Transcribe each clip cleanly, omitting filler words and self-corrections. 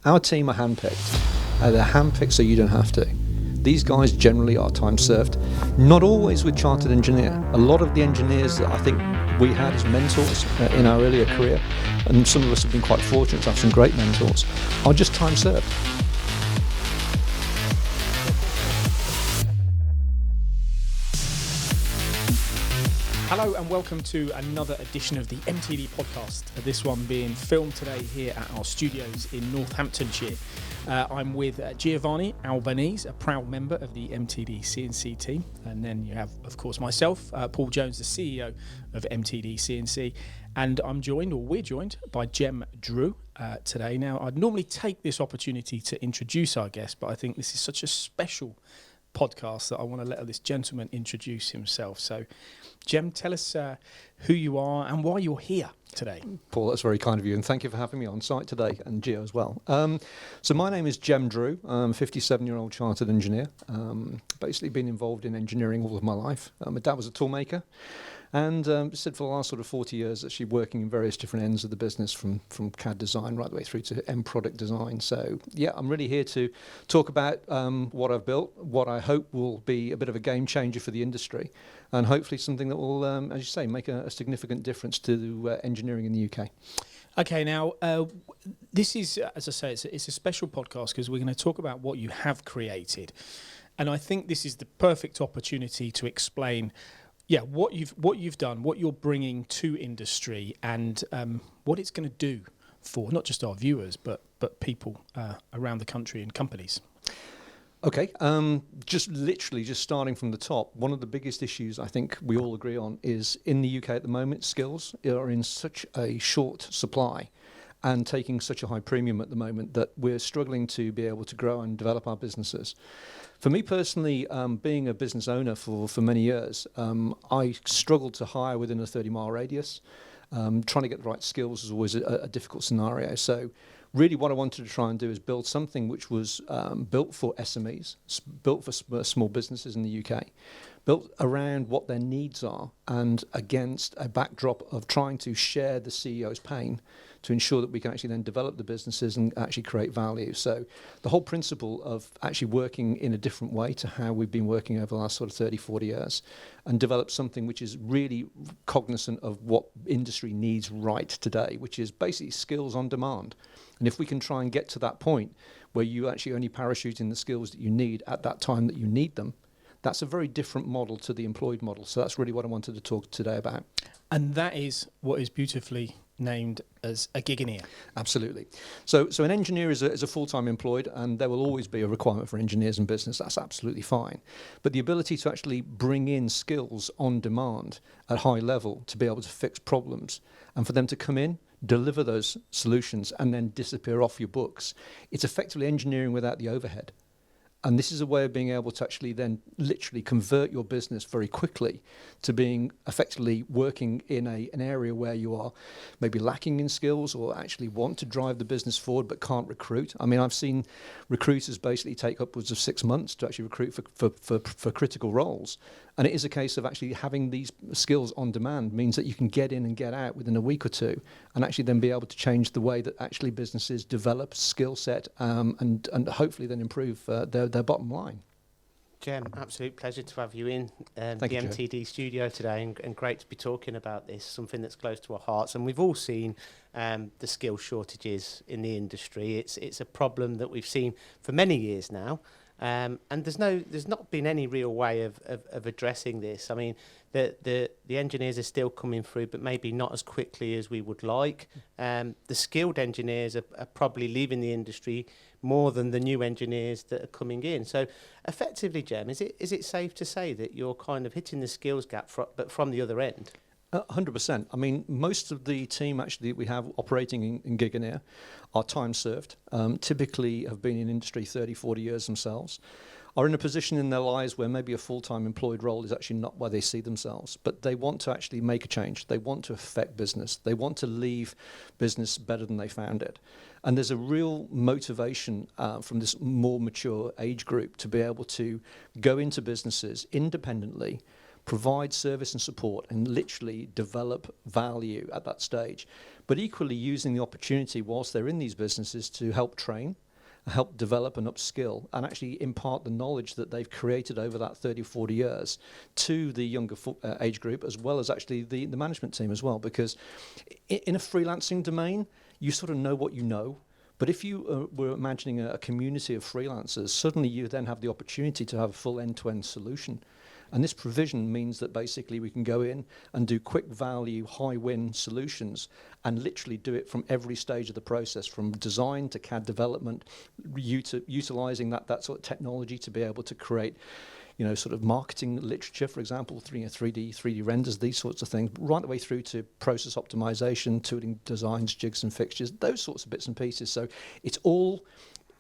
Our team are handpicked. They're handpicked so you don't have to. These guys generally are time served, not always with chartered engineer. A lot of the engineers that I think we had as mentors in our earlier career, and some of us have been quite fortunate to have some great mentors, are just time served. Hello and welcome to another edition of the MTD podcast. This one being filmed today here at our studios in Northamptonshire. I'm with Giovanni Albanese, a proud member of the MTDCNC team. And then you have, of course, myself, Paul Jones, the CEO of MTDCNC. And we're joined by Jem Drew today. Now, I'd normally take this opportunity to introduce our guest, but I think this is such a special podcast that I want to let this gentleman introduce himself. So, Jem, tell us who you are and why you're here today. Paul, that's very kind of you, and thank you for having me on site today, and Gio as well. So my name is Jem Drew. I'm a 57-year-old chartered engineer. Basically been involved in engineering all of my life. My dad was a toolmaker, and said for the last sort of 40 years actually working in various different ends of the business, from CAD design right the way through to end product design. So yeah, I'm really here to talk about what I've built, what I hope will be a bit of a game changer for the industry, and hopefully something that will, as you say, make a significant difference to engineering in the UK. Okay, now this is, as I say, it's a special podcast because we're going to talk about what you have created, and I think this is the perfect opportunity to explain what you've done, what you're bringing to industry, and what it's going to do for not just our viewers, but people around the country and companies. Okay, just starting from the top, one of the biggest issues I think we all agree on is in the UK at the moment, skills are in such a short supply and taking such a high premium at the moment that we're struggling to be able to grow and develop our businesses. For me personally, being a business owner for many years, I struggled to hire within a 30-mile radius. Trying to get the right skills is always a difficult scenario. So really what I wanted to try and do is build something which was built for SMEs, built for small businesses in the UK, built around what their needs are and against a backdrop of trying to share the CEO's pain to ensure that we can actually then develop the businesses and actually create value. So the whole principle of actually working in a different way to how we've been working over the last sort of 30, 40 years and develop something which is really cognizant of what industry needs right today, which is basically skills on demand. And if we can try and get to that point where you actually only parachute in the skills that you need at that time that you need them, that's a very different model to the employed model. So that's really what I wanted to talk today about. And that is what is beautifully named as a Giganeer. Absolutely. So an engineer is a full-time employed, and there will always be a requirement for engineers in business. That's absolutely fine. But the ability to actually bring in skills on demand at high level to be able to fix problems and for them to come in, deliver those solutions and then disappear off your books, it's effectively engineering without the overhead. And this is a way of being able to actually then literally convert your business very quickly to being effectively working in an area where you are maybe lacking in skills or actually want to drive the business forward but can't recruit. I mean, I've seen recruiters basically take upwards of 6 months to actually recruit for critical roles. And it is a case of actually having these skills on demand means that you can get in and get out within a week or two and actually then be able to change the way that actually businesses develop skill set and hopefully then improve their bottom line. Jem, absolute pleasure to have you in the you, MTD studio today, and great to be talking about this, something that's close to our hearts. And we've all seen the skill shortages in the industry. It's a problem that we've seen for many years now. And there's not been any real way of addressing this. I mean, the engineers are still coming through, but maybe not as quickly as we would like. The skilled engineers are probably leaving the industry more than the new engineers that are coming in. So effectively, Jem, is it safe to say that you're kind of hitting the skills gap but from the other end? 100%. I mean, most of the team actually we have operating in Giganeer are time served, typically have been in industry 30, 40 years themselves, are in a position in their lives where maybe a full-time employed role is actually not where they see themselves, but they want to actually make a change. They want to affect business. They want to leave business better than they found it. And there's a real motivation from this more mature age group to be able to go into businesses independently, provide service and support, and literally develop value at that stage. but equally using the opportunity whilst they're in these businesses to help train, help develop and upskill, and actually impart the knowledge that they've created over that 30, 40 years to the younger age group, as well as actually the management team as well. Because in a freelancing domain, you sort of know what you know. But if you were imagining a community of freelancers, suddenly you then have the opportunity to have a full end-to-end solution. And this provision means that basically we can go in and do quick value, high win solutions and literally do it from every stage of the process, from design to CAD development, utilizing that sort of technology to be able to create, sort of marketing literature, for example, 3D renders, these sorts of things, right the way through to process optimization, tooling designs, jigs and fixtures, those sorts of bits and pieces. So it's all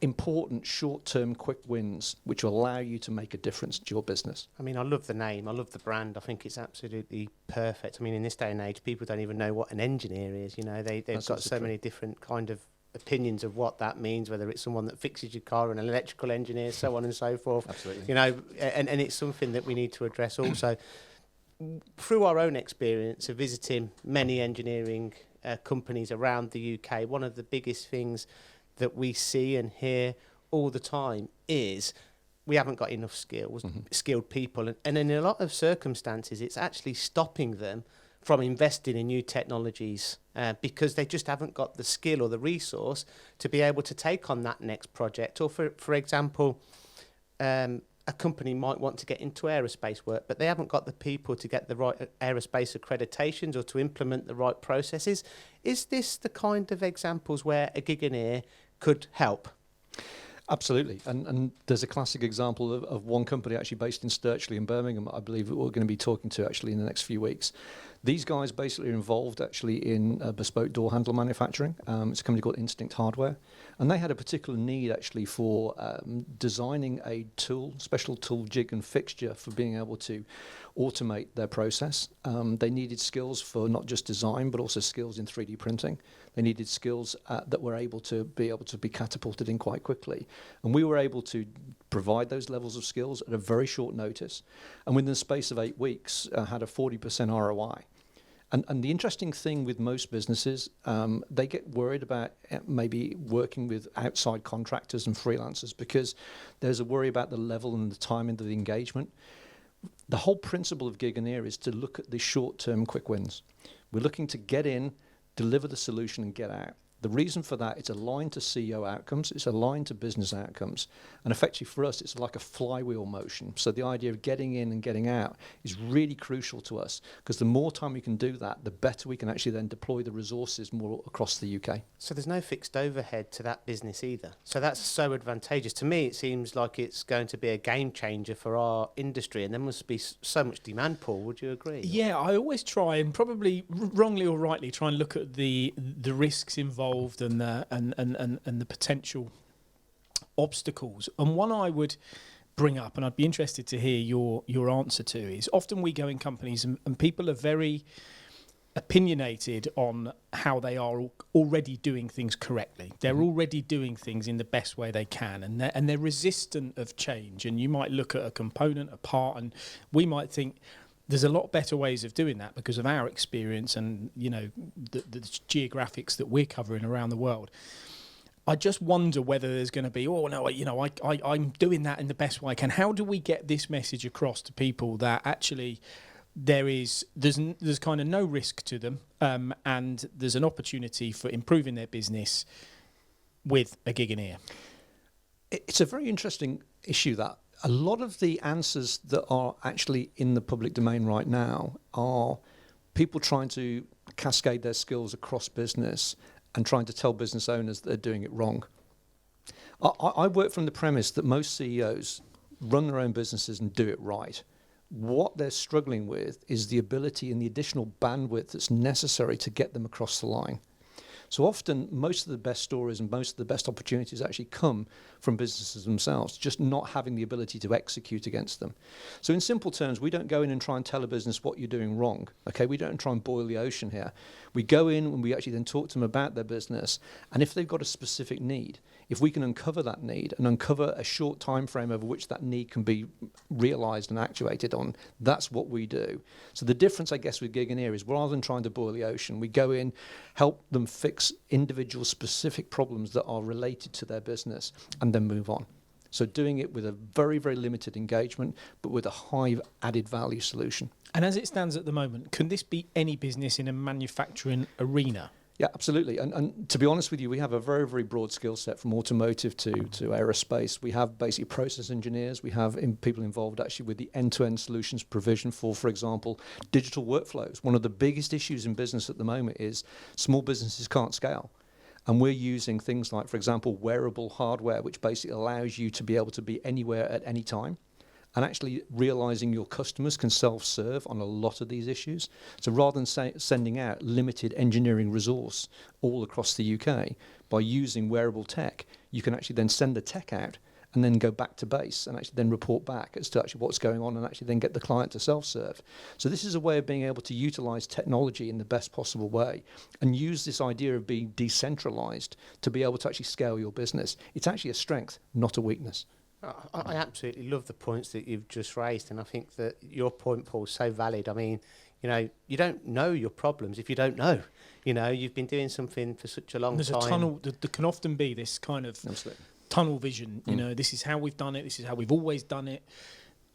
important short-term quick wins which will allow you to make a difference to your business. I mean, I love the name, I love the brand. I think it's absolutely perfect. I mean, in this day and age, people don't even know what an engineer is. They've got so many different kind of opinions of what that means, whether it's someone that fixes your car, an electrical engineer, so on and so forth. Absolutely. And it's something that we need to address also. Through our own experience of visiting many engineering companies around the UK, one of the biggest things that we see and hear all the time is we haven't got enough skilled people. And in a lot of circumstances, it's actually stopping them from investing in new technologies because they just haven't got the skill or the resource to be able to take on that next project. Or for example, a company might want to get into aerospace work, but they haven't got the people to get the right aerospace accreditations or to implement the right processes. Is this the kind of examples where a Giganeer could help? Absolutely. And there's a classic example of one company actually based in Sturchley in Birmingham, I believe we're going to be talking to actually in the next few weeks. These guys basically are involved actually in bespoke door handle manufacturing. It's a company called Instinct Hardware. And they had a particular need actually for designing a special tool, jig and fixture for being able to automate their process. They needed skills for not just design, but also skills in 3D printing. They needed skills that were able to be catapulted in quite quickly. And we were able to provide those levels of skills at a very short notice. And within the space of 8 weeks, had a 40% ROI. And the interesting thing with most businesses, they get worried about maybe working with outside contractors and freelancers because there's a worry about the level and the timing of the engagement. The whole principle of Giganeer is to look at the short-term quick wins. We're looking to get in, deliver the solution and get out. The reason for that, it's aligned to CEO outcomes, it's aligned to business outcomes, and effectively for us, it's like a flywheel motion. So the idea of getting in and getting out is really crucial to us, because the more time we can do that, the better we can actually then deploy the resources more across the UK. So there's no fixed overhead to that business either. So that's so advantageous. To me, it seems like it's going to be a game changer for our industry, and there must be so much demand, Paul. Would you agree? Yeah, I always try, and probably wrongly or rightly, try and look at the risks involved and the potential obstacles. And one I would bring up, and I'd be interested to hear your answer to, is often we go in companies and people are very opinionated on how they are already doing things correctly. They're already doing things in the best way they can, and they're resistant of change. And you might look at a component, a part, and we might think there's a lot better ways of doing that because of our experience and the geographics that we're covering around the world. I just wonder whether there's going to be, I'm doing that in the best way I can. How do we get this message across to people that actually there's kind of no risk to them, and there's an opportunity for improving their business with a Giganeer? It's a very interesting issue that. A lot of the answers that are actually in the public domain right now are people trying to cascade their skills across business and trying to tell business owners that they're doing it wrong. I work from the premise that most CEOs run their own businesses and do it right. What they're struggling with is the ability and the additional bandwidth that's necessary to get them across the line. So often, most of the best stories and most of the best opportunities actually come from businesses themselves, just not having the ability to execute against them. So in simple terms, we don't go in and try and tell a business what you're doing wrong. Okay, we don't try and boil the ocean here. We go in and we actually then talk to them about their business. And if they've got a specific need, If we can uncover that need and uncover a short time frame over which that need can be realised and actuated on, that's what we do. So the difference, I guess, with Giganeer is rather than trying to boil the ocean, we go in, help them fix individual specific problems that are related to their business, and then move on. So doing it with a very, very limited engagement, but with a high added value solution. And as it stands at the moment, can this be any business in a manufacturing arena? Yeah, absolutely. And to be honest with you, we have a very, very broad skill set from automotive to aerospace. We have basically process engineers. We have people involved actually with the end-to-end solutions provision for example, digital workflows. One of the biggest issues in business at the moment is small businesses can't scale. And we're using things like, for example, wearable hardware, which basically allows you to be able to be anywhere at any time. And actually realizing your customers can self-serve on a lot of these issues. So rather than sending out limited engineering resource all across the UK, by using wearable tech, you can actually then send the tech out and then go back to base and actually then report back as to actually what's going on and actually then get the client to self-serve. So this is a way of being able to utilize technology in the best possible way and use this idea of being decentralized to be able to actually scale your business. It's actually a strength, not a weakness. I absolutely love the points that you've just raised, and I think that your point, Paul, is so valid. I mean, you don't know your problems if you don't know. You've been doing something for such a long time. There's a tunnel. There can often be this kind of Absolutely. Tunnel vision. This is how we've done it. This is how we've always done it.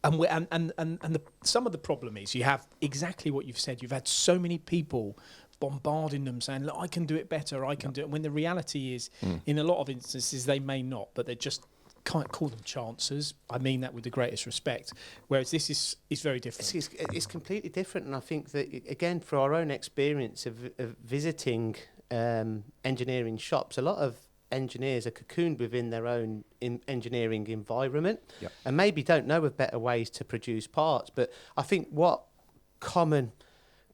And some of the problem is you have exactly what you've said. You've had so many people bombarding them saying, look, I can do it better. I can do it. When the reality is, in a lot of instances, they may not, but they're just can't call them chances. I mean that with the greatest respect. Whereas this is very different. It's completely different, and I think that again, for our own experience of visiting engineering shops, a lot of engineers are cocooned within their own engineering environment, and maybe don't know of better ways to produce parts. But I think what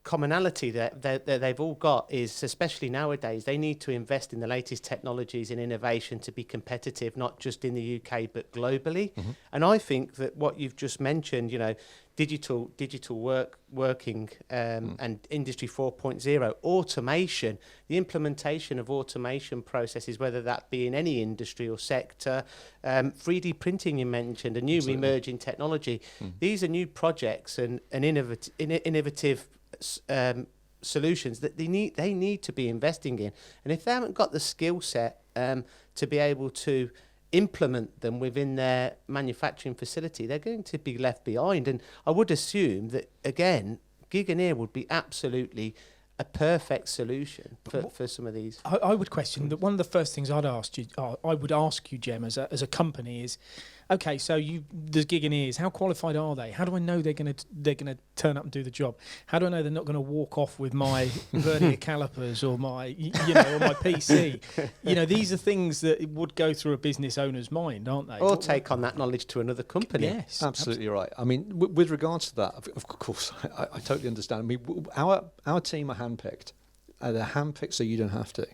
commonality that they've all got is, especially nowadays, they need to invest in the latest technologies and innovation to be competitive, not just in the UK but globally. And I think that what you've just mentioned, digital working and Industry 4.0, automation, the implementation of automation processes, whether that be in any industry or sector, 3D printing you mentioned, a new Absolutely. emerging technology. These are new projects and innovative solutions that they need to be investing in, and if they haven't got the skill set to be able to implement them within their manufacturing facility, they're going to be left behind. And I would assume that again, Giganeer would be absolutely a perfect solution for some of these. I would question that one of the first things I would ask you, Jem, as a company is, okay, so the Giganeers, how qualified are they? How do I know they're going to turn up and do the job? How do I know they're not going to walk off with my vernier calipers or my or my PC? These are things that would go through a business owner's mind, aren't they? Or take on that knowledge to another company. Yes, absolutely right. I mean, with regards to that, of course, I totally understand. I mean, our team are handpicked. They're handpicked so you don't have to.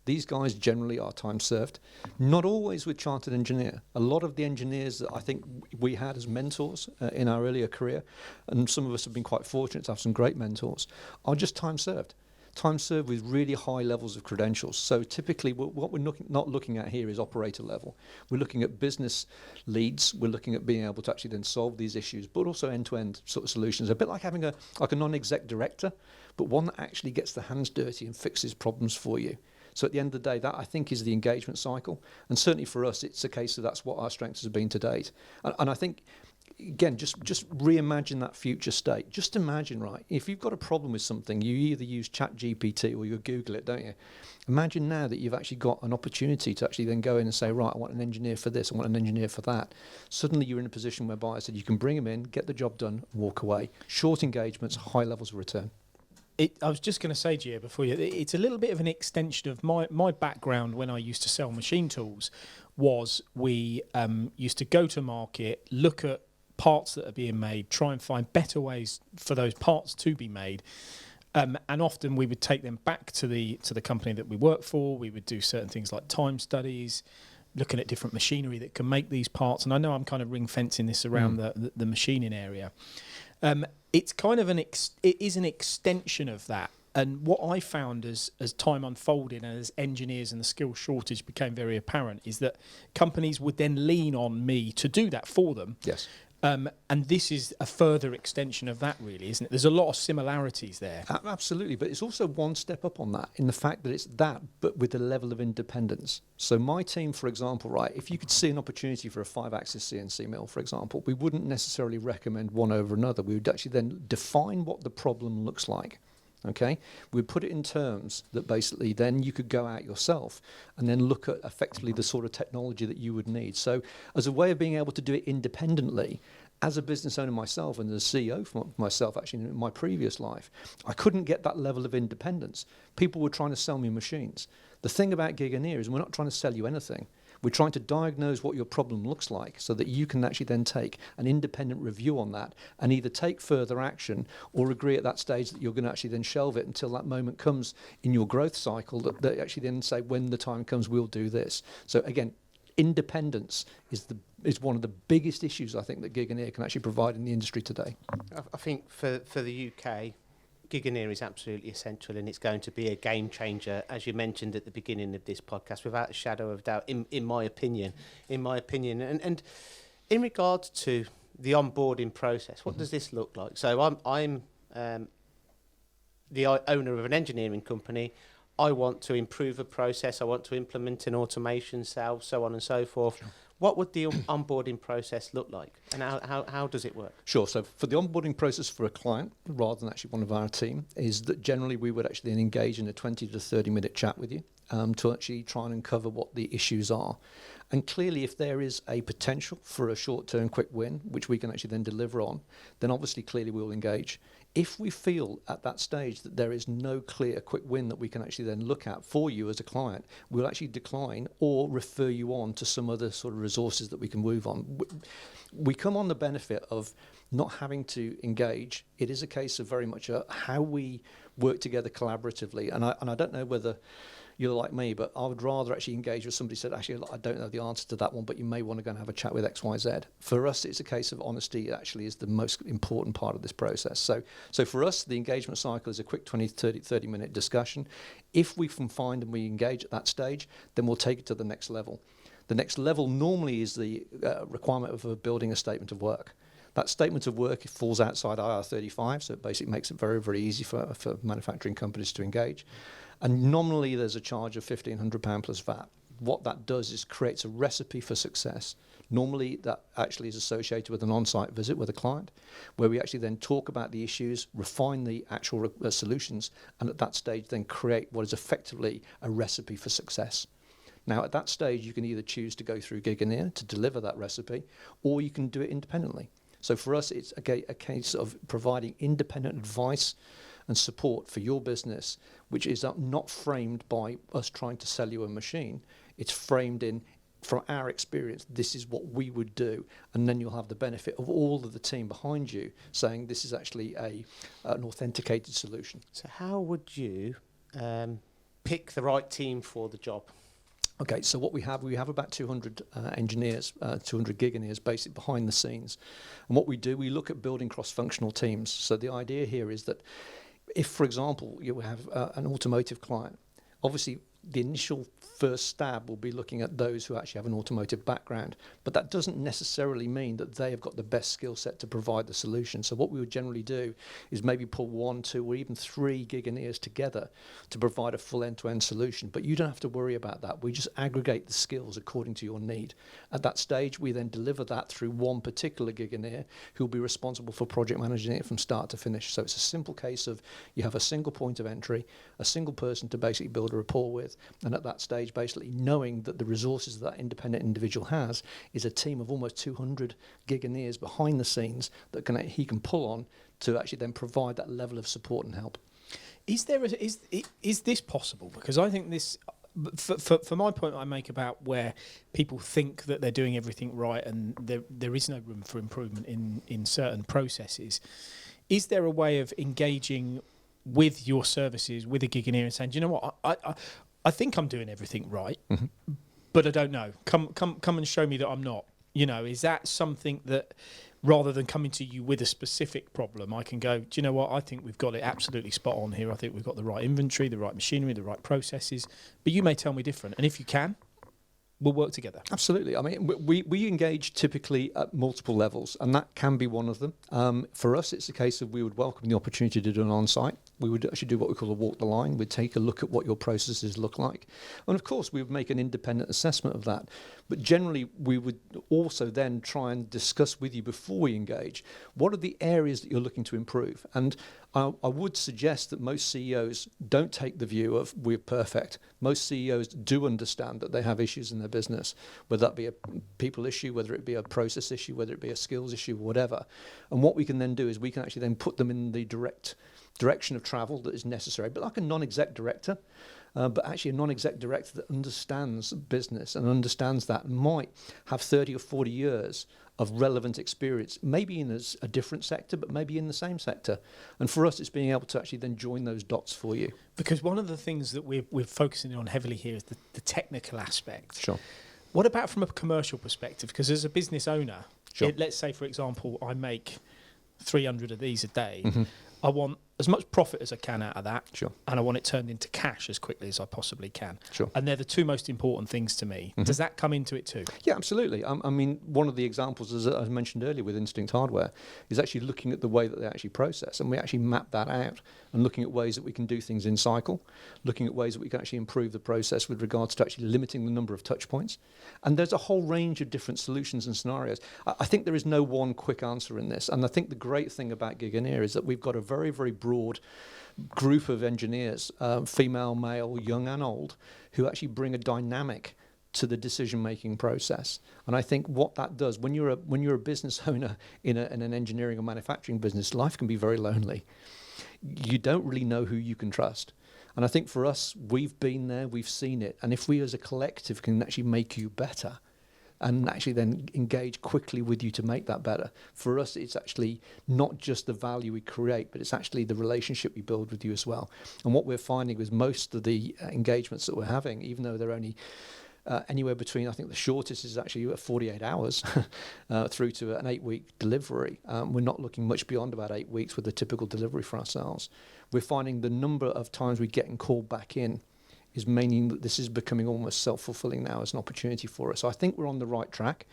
These guys generally are time served, not always with chartered engineer. A lot of the engineers that I think we had as mentors in our earlier career, and some of us have been quite fortunate to have some great mentors, are just time served. Time served with really high levels of credentials. So typically what we're not looking at here is operator level. We're looking at business leads. We're looking at being able to actually then solve these issues, but also end-to-end sort of solutions. A bit like having a non-exec director, but one that actually gets their hands dirty and fixes problems for you. So at the end of the day, that I think is the engagement cycle. And certainly for us, it's a case of that's what our strengths have been to date. And I think, again, just reimagine that future state. Just imagine, right, if you've got a problem with something, you either use ChatGPT or you Google it, don't you? Imagine now that you've actually got an opportunity to actually then go in and say, right, I want an engineer for this, I want an engineer for that. Suddenly you're in a position whereby I said you can bring them in, get the job done, and walk away. Short engagements, high levels of return. I was just going to say to you before it's a little bit of an extension of my background when I used to sell machine tools. Was we used to go to market, look at parts that are being made, try and find better ways for those parts to be made, and often we would take them back to the company that we work for. We would do certain things like time studies, looking at different machinery that can make these parts. And I know I'm kind of ring fencing this around the machining area. It's kind of it is an extension of that And what I found as time unfolded and as engineers and the skill shortage became very apparent is that companies would then lean on me to do that for them. Yes. And this is a further extension of that, really, isn't it? There's a lot of similarities there. Absolutely, but it's also one step up on that in the fact that it's that, but with a level of independence. So my team, for example, right, if you could see an opportunity for a 5-axis CNC mill, for example, we wouldn't necessarily recommend one over another. We would actually then define what the problem looks like. Okay, we'd put it in terms that basically then you could go out yourself and then look at effectively the sort of technology that you would need. So as a way of being able to do it independently, as a business owner myself and as a CEO for myself actually in my previous life, I couldn't get that level of independence. People were trying to sell me machines. The thing about Giganeer is we're not trying to sell you anything. We're trying to diagnose what your problem looks like so that you can actually then take an independent review on that and either take further action or agree at that stage that you're going to actually then shelve it until that moment comes in your growth cycle that actually then say when the time comes we'll do this. So again, independence is one of the biggest issues I think that Giganeer can actually provide in the industry today. I think for the UK, Giganeer is absolutely essential, and it's going to be a game changer, as you mentioned at the beginning of this podcast, without a shadow of doubt, in my opinion. And in regards to the onboarding process, what does this look like? So I'm the owner of an engineering company. I want to improve a process. I want to implement an automation cell, so on and so forth. Sure. What would the onboarding process look like, and how does it work? Sure. So for the onboarding process for a client, rather than actually one of our team, is that generally we would actually then engage in a 20 to 30-minute chat with you to actually try and uncover what the issues are. And clearly, if there is a potential for a short-term quick win, which we can actually then deliver on, then obviously, clearly, we'll engage. If we feel at that stage that there is no clear quick win that we can actually then look at for you as a client, we'll actually decline or refer you on to some other sort of resources that we can move on. We come on the benefit of not having to engage. It is a case of very much how we work together collaboratively. And I don't know whether you're like me, but I would rather actually engage with somebody who said, actually, I don't know the answer to that one, but you may want to go and have a chat with X, Y, Z. For us, it's a case of honesty actually is the most important part of this process. So for us, the engagement cycle is a quick 20, 30-minute discussion. If we can find and we engage at that stage, then we'll take it to the next level. The next level normally is the requirement of building a statement of work. That statement of work falls outside IR35, so it basically makes it very, very easy for manufacturing companies to engage. And nominally, there's a charge of £1,500 plus VAT. What that does is creates a recipe for success. Normally, that actually is associated with an on-site visit with a client, where we actually then talk about the issues, refine the actual solutions, and at that stage then create what is effectively a recipe for success. Now, at that stage, you can either choose to go through Giganeer to deliver that recipe, or you can do it independently. So for us, it's a case of providing independent advice and support for your business, which is not framed by us trying to sell you a machine. It's framed in, from our experience, this is what we would do. And then you'll have the benefit of all of the team behind you saying this is actually an authenticated solution. So how would you pick the right team for the job? Okay, so what we have about 200 engineers, 200 Giganeers basically behind the scenes. And what we do, we look at building cross-functional teams. So the idea here is that if, for example, you have an automotive client, obviously the initial first stab will be looking at those who actually have an automotive background, but that doesn't necessarily mean that they have got the best skill set to provide the solution. So what we would generally do is maybe pull 1, 2, or even 3 Giganeers together to provide a full end-to-end solution. But you don't have to worry about that. We just aggregate the skills according to your need. At that stage, we then deliver that through one particular Giganeer who will be responsible for project managing it from start to finish. So it's a simple case of you have a single point of entry, a single person to basically build a rapport with, and at that stage, basically knowing that the resources that independent individual has is a team of almost 200 Giganeers behind the scenes that he can pull on to actually then provide that level of support and help. Is this possible? Because I think this, for my point I make about where people think that they're doing everything right and there is no room for improvement in certain processes, is there a way of engaging with your services, with a Giganeer and saying, do you know what, I think I'm doing everything right, but I don't know. Come and show me that I'm not. You know, is that something that rather than coming to you with a specific problem, I can go, do you know what? I think we've got it absolutely spot on here. I think we've got the right inventory, the right machinery, the right processes. But you may tell me different. And if you can, we'll work together. Absolutely. I mean, we engage typically at multiple levels, and that can be one of them. For us, it's a case of we would welcome the opportunity to do an on-site. We would actually do what we call a walk the line. We'd take a look at what your processes look like. And of course, we would make an independent assessment of that. But generally, we would also then try and discuss with you before we engage, what are the areas that you're looking to improve? And I would suggest that most CEOs don't take the view of we're perfect. Most CEOs do understand that they have issues in their business, whether that be a people issue, whether it be a process issue, whether it be a skills issue, whatever. And what we can then do is we can actually then put them in the direction of travel that is necessary, but like a non-exec director, but actually a non-exec director that understands business and understands that and might have 30 or 40 years of relevant experience, maybe in a different sector, but maybe in the same sector. And for us, it's being able to actually then join those dots for you. Because one of the things that we're focusing on heavily here is the technical aspect. Sure. What about from a commercial perspective? Because as a business owner, Sure. let's say, for example, I make 300 of these a day. Mm-hmm. I want as much profit as I can out of that, Sure. and I want it turned into cash as quickly as I possibly can. Sure. And they're the two most important things to me. Mm-hmm. Does that come into it too? Yeah, absolutely. I mean, one of the examples, as I mentioned earlier with Instinct Hardware, is actually looking at the way that they actually process. And we actually map that out and looking at ways that we can do things in cycle, looking at ways that we can actually improve the process with regards to actually limiting the number of touch points. And there's a whole range of different solutions and scenarios. I think there is no one quick answer in this. And I think the great thing about Giganeer is that we've got a very, very broad group of engineers, female, male, young and old, who actually bring a dynamic to the decision-making process. And I think what that does, when you're a business owner in an engineering or manufacturing business, life can be very lonely. You don't really know who you can trust. And I think for us, we've been there, we've seen it. And if we as a collective can actually make you better, and actually then engage quickly with you to make that better. For us, it's actually not just the value we create, but it's actually the relationship we build with you as well. And what we're finding is most of the engagements that we're having, even though they're only anywhere between, I think the shortest is actually 48 hours through to an 8-week delivery. We're not looking much beyond about 8 weeks with a typical delivery for ourselves. We're finding the number of times we're getting called back in is meaning that this is becoming almost self-fulfilling now as an opportunity for us. So I think we're on the right track.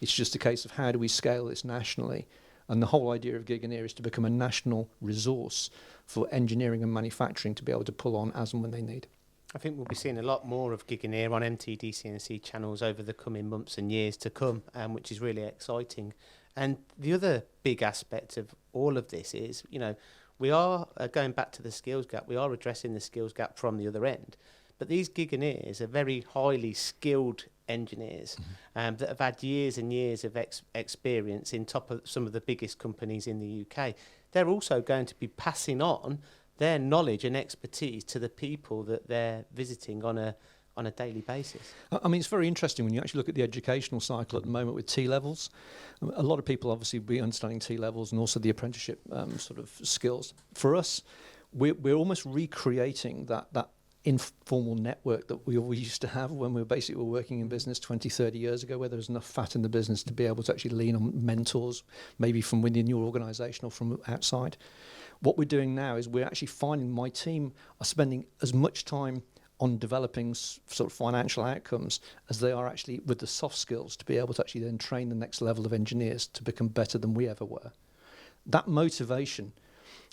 It's just a case of how do we scale this nationally. And the whole idea of Giganeer is to become a national resource for engineering and manufacturing to be able to pull on as and when they need. I think we'll be seeing a lot more of Giganeer on MTDCNC channels over the coming months and years to come, which is really exciting. And the other big aspect of all of this is, we are going back to the skills gap. We are addressing the skills gap from the other end. But these Giganeers are very highly skilled engineers that have had years and years of experience in top of some of the biggest companies in the UK. They're also going to be passing on their knowledge and expertise to the people that they're visiting on a daily basis. I mean, it's very interesting when you actually look at the educational cycle at the moment with T-levels. A lot of people obviously be understanding T-levels and also the apprenticeship sort of skills. For us, we're almost recreating that informal network that we always used to have when we were working in business 20, 30 years ago, where there was enough fat in the business to be able to actually lean on mentors, maybe from within your organisation or from outside. What we're doing now is we're actually finding my team are spending as much time on developing sort of financial outcomes as they are actually with the soft skills to be able to actually then train the next level of engineers to become better than we ever were. That motivation,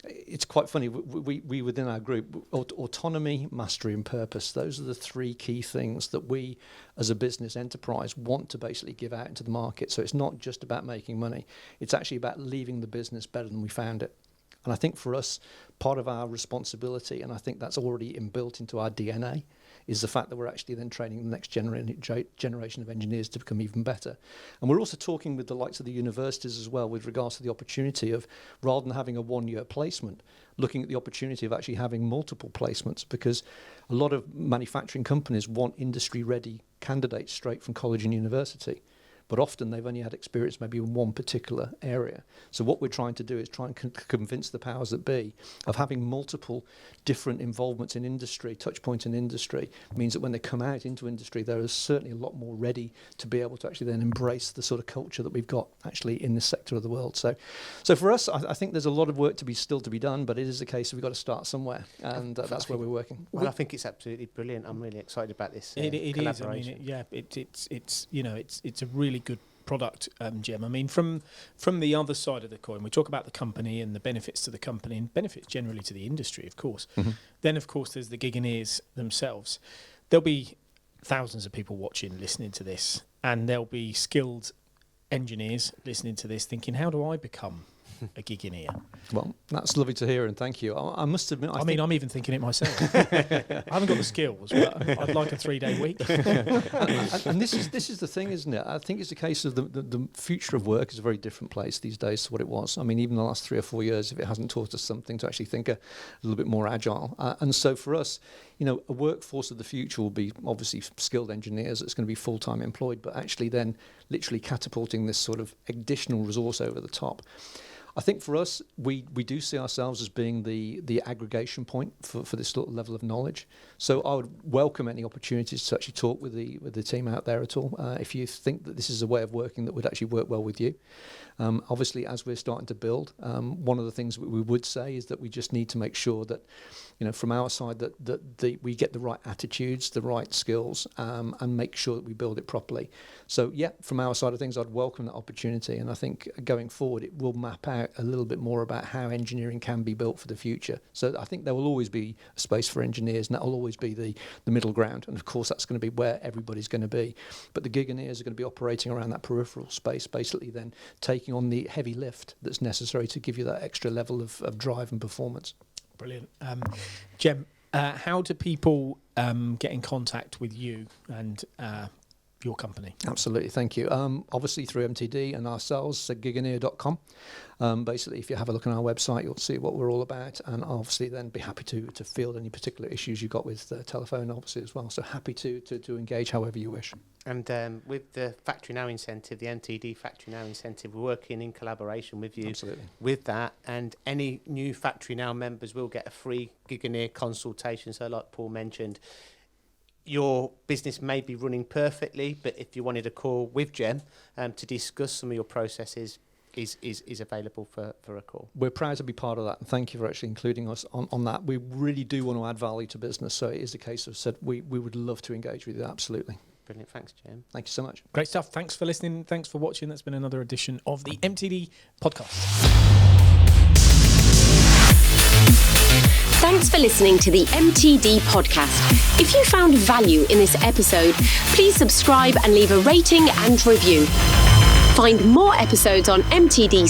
it's quite funny, we within our group, autonomy, mastery and purpose, those are the three key things that we as a business enterprise want to basically give out into the market. So it's not just about making money, it's actually about leaving the business better than we found it. And I think for us, part of our responsibility, and I think that's already inbuilt into our DNA, is the fact that we're actually then training the next generation of engineers to become even better. And we're also talking with the likes of the universities as well with regards to the opportunity of, rather than having a one-year placement, looking at the opportunity of actually having multiple placements, because a lot of manufacturing companies want industry-ready candidates straight from college and university. but often they've only had experience maybe in one particular area. So what we're trying to do is try and convince the powers that be of having multiple different involvements in industry, touch points in industry, means that when they come out into industry, there is certainly a lot more ready to be able to actually then embrace the sort of culture that we've got actually in this sector of the world. So for us, I think there's a lot of work still to be done, but it is a case of we've got to start somewhere, and that's where we're working. Well, I think it's absolutely brilliant. I'm really excited about this collaboration. It's a really good product, Jem. I mean, from the other side of the coin, we talk about the company and the benefits to the company and benefits generally to the industry, of course. Mm-hmm. Then, of course, there's the Giganeers themselves. There'll be thousands of people watching, listening to this, and there'll be skilled engineers listening to this thinking, how do I become a Giganeer? Well, that's lovely to hear, and thank you. I must admit, I'm even thinking it myself. I haven't got the skills, but I'd like a 3-day week. and this is the thing, isn't it? I think it's a case of the future of work is a very different place these days to what it was. I mean, even the last 3 or 4 years, if it hasn't taught us something to actually think a little bit more agile. And so for us, a workforce of the future will be obviously skilled engineers that's going to be full-time employed, but actually then literally catapulting this sort of additional resource over the top. I think for us, we do see ourselves as being the aggregation point for this sort of level of knowledge. So I would welcome any opportunities to actually talk with the team out there at all. If you think that this is a way of working that would actually work well with you. Obviously, as we're starting to build, one of the things we would say is that we just need to make sure that, from our side, that we get the right attitudes, the right skills, and make sure that we build it properly. So, yeah, from our side of things, I'd welcome that opportunity. And I think going forward, it will map out a little bit more about how engineering can be built for the future. So I think there will always be a space for engineers, and that will always be the middle ground. And, of course, that's going to be where everybody's going to be. But the Giganeers are going to be operating around that peripheral space, basically then taking on the heavy lift that's necessary to give you that extra level of drive and performance. Brilliant. Jem, how do people get in contact with you and your company? Absolutely, thank you. Obviously through MTD and ourselves, so giganeer.com. Basically, if you have a look on our website, you'll see what we're all about, and obviously then be happy to field any particular issues you've got with telephone, obviously, as well. So happy to engage however you wish. And with the Factory Now incentive, the MTD Factory Now incentive, we're working in collaboration with you. Absolutely. With that, and any new Factory Now members will get a free Giganeer consultation. So like Paul mentioned, your business may be running perfectly, but if you wanted a call with Jem to discuss some of your processes, is available for a call. We're proud to be part of that, and thank you for actually including us on that. We really do want to add value to business, so it is a case of said we would love to engage with you, absolutely. Brilliant, thanks, Jem. Thank you so much. Great stuff. Thanks for listening. Thanks for watching. That's been another edition of the MTD podcast. Thanks for listening to the MTD podcast. If you found value in this episode, please subscribe and leave a rating and review. Find more episodes on mtdcnc.com.